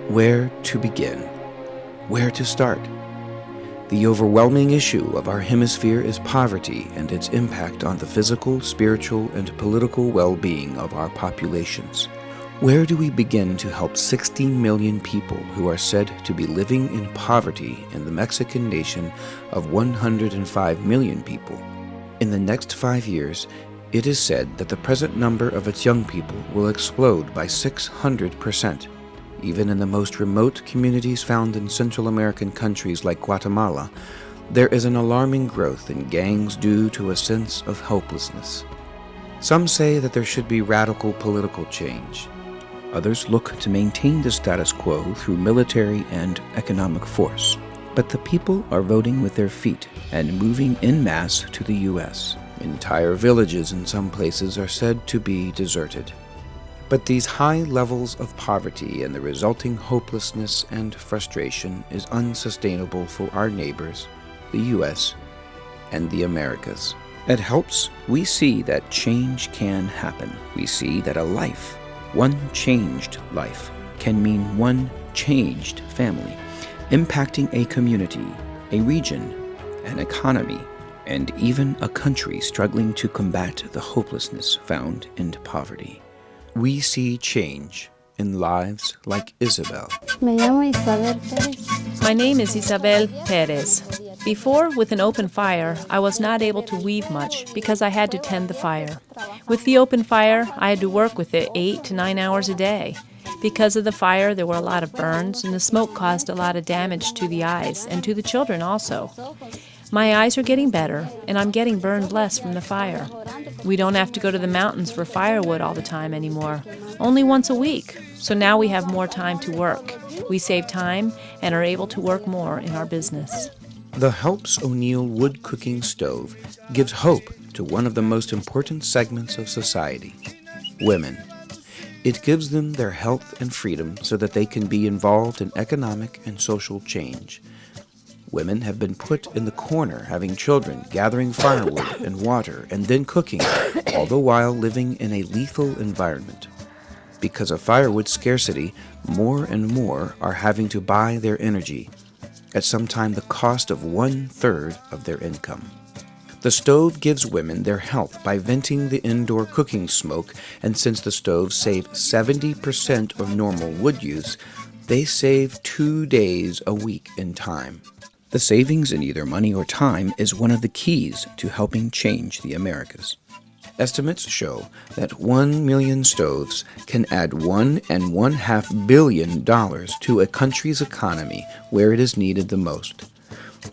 Where to begin? Where to start? The overwhelming issue of our hemisphere is poverty and its impact on the physical, spiritual, and political well-being of our populations. Where do we begin to help 60 million people who are said to be living in poverty in the Mexican nation of 105 million people? In the next 5 years, it is said that the present number of its young people will explode by 600%. Even in the most remote communities found in Central American countries like Guatemala, there is an alarming growth in gangs due to a sense of helplessness. Some say that there should be radical political change. Others look to maintain the status quo through military and economic force. But the people are voting with their feet and moving en masse to the U.S. Entire villages in some places are said to be deserted. But these high levels of poverty and the resulting hopelessness and frustration is unsustainable for our neighbors, the U.S., and the Americas. At HELPS, we see that change can happen. We see that a life, one changed life, can mean one changed family, impacting a community, a region, an economy, and even a country struggling to combat the hopelessness found in poverty. We see change in lives like Isabel. Me llamo Isabel Pérez. My name is Isabel Perez. Before, with an open fire, I was not able to weave much because I had to tend the fire. With the open fire, I had to work with it 8 to 9 hours a day. Because of the fire, there were a lot of burns, and the smoke caused a lot of damage to the eyes and to the children also. My eyes are getting better, and I'm getting burned less from the fire. We don't have to go to the mountains for firewood all the time anymore, only once a week. So now we have more time to work. We save time and are able to work more in our business. The HELPS O'Neill wood cooking stove gives hope to one of the most important segments of society, women. It gives them their health and freedom so that they can be involved in economic and social change. Women have been put in the corner having children, gathering firewood and water, and then cooking, all the while living in a lethal environment. Because of firewood scarcity, more and more are having to buy their energy, at some time the cost of 1/3 of their income. The stove gives women their health by venting the indoor cooking smoke, and since the stoves save 70% of normal wood use, they save 2 days a week in time. The savings in either money or time is one of the keys to helping change the Americas. Estimates show that 1 million stoves can add $1.5 billion to a country's economy where it is needed the most.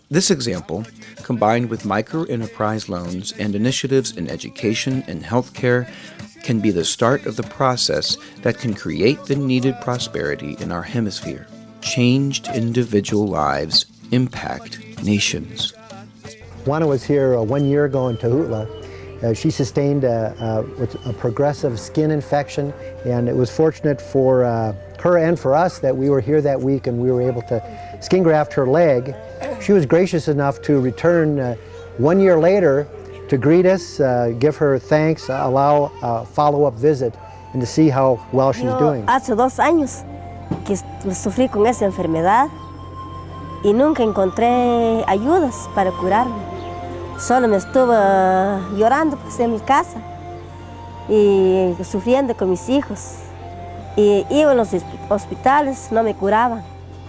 This example, combined with micro-enterprise loans and initiatives in education and healthcare, can be the start of the process that can create the needed prosperity in our hemisphere. Changed individual lives impact nations. Juana was here 1 year ago in Tehutla. She sustained a progressive skin infection, and it was fortunate for her and for us that we were here that week and we were able to skin graft her leg. She was gracious enough to return 1 year later to greet us, give her thanks, allow a follow-up visit, and to see how well she's doing. Hace 2 años que sufrí con esa enfermedad y nunca encontré ayudas para curarme. Solo me estuve llorando pues, en mi casa y sufriendo con mis hijos. Y iba a los hospitales, no me curaban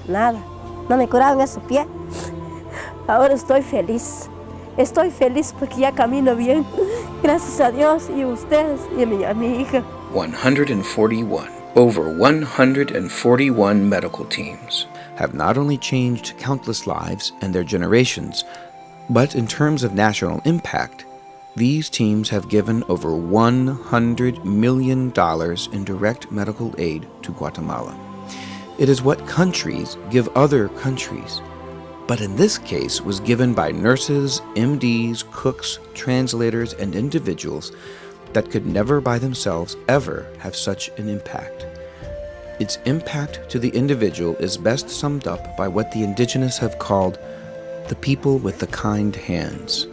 nada, no me curaban esos pies. Ahora estoy feliz porque ya camino bien, gracias a Dios y a ustedes y a mi hija. 141, over 141 medical teams have not only changed countless lives and their generations, but in terms of national impact, these teams have given over $100 million in direct medical aid to Guatemala. It is what countries give other countries, but in this case was given by nurses, MDs, cooks, translators, and individuals that could never by themselves ever have such an impact. Its impact to the individual is best summed up by what the indigenous have called the people with the kind hands.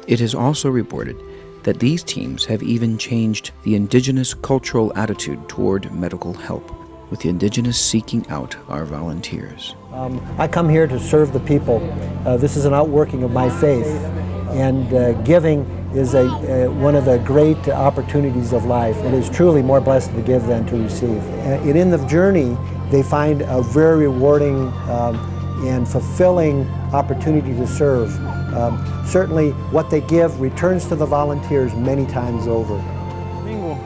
It is also reported that these teams have even changed the indigenous cultural attitude toward medical help. with the indigenous seeking out our volunteers. I come here to serve the people. This is an outworking of my faith, and giving is one of the great opportunities of life. It is truly more blessed to give than to receive. And in the journey, they find a very rewarding and fulfilling opportunity to serve. Certainly, what they give returns to the volunteers many times over.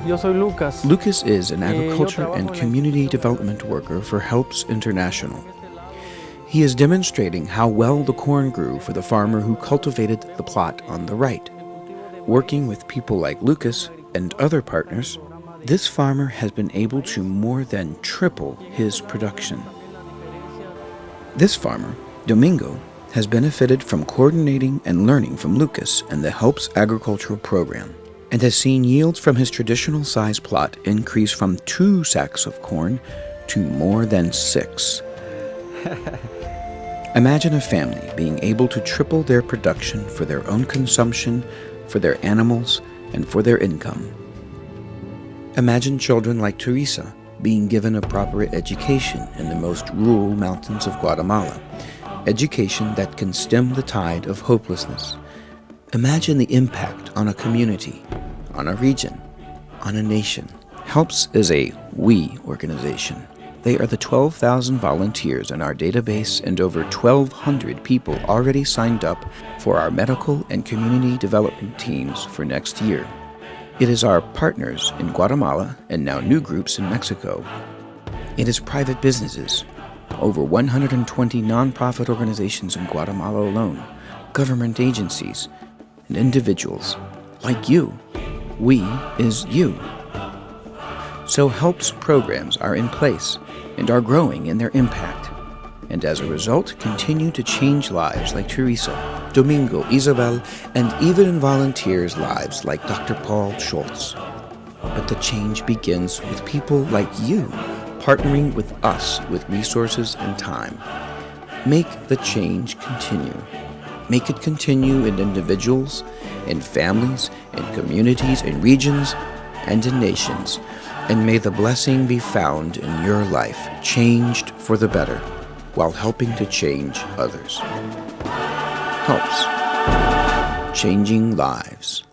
Yo soy Lucas. Lucas is an agriculture and community development worker for Helps International. He is demonstrating how well the corn grew for the farmer who cultivated the plot on the right. Working with people like Lucas and other partners, this farmer has been able to more than triple his production. This farmer, Domingo, has benefited from coordinating and learning from Lucas and the Helps Agricultural Program, and has seen yields from his traditional size plot increase from 2 sacks of corn to more than 6. Imagine a family being able to triple their production for their own consumption, for their animals, and for their income. Imagine children like Teresa being given a proper education in the most rural mountains of Guatemala, education that can stem the tide of hopelessness. Imagine the impact on a community, on a region, on a nation. Helps is a we organization. They are the 12,000 volunteers in our database and over 1,200 people already signed up for our medical and community development teams for next year. It is our partners in Guatemala and now new groups in Mexico. It is private businesses, over 120 nonprofit organizations in Guatemala alone, government agencies, and individuals like you. We is you. So Helps programs are in place and are growing in their impact, and as a result continue to change lives like Teresa, Domingo, Isabel, and even volunteers' lives like Dr. Paul Schultz. But the change begins with people like you partnering with us with resources and time. Make the change continue. Make it continue in individuals, in families, in communities, in regions, and in nations. And may the blessing be found in your life, changed for the better, while helping to change others. Helps. Changing lives.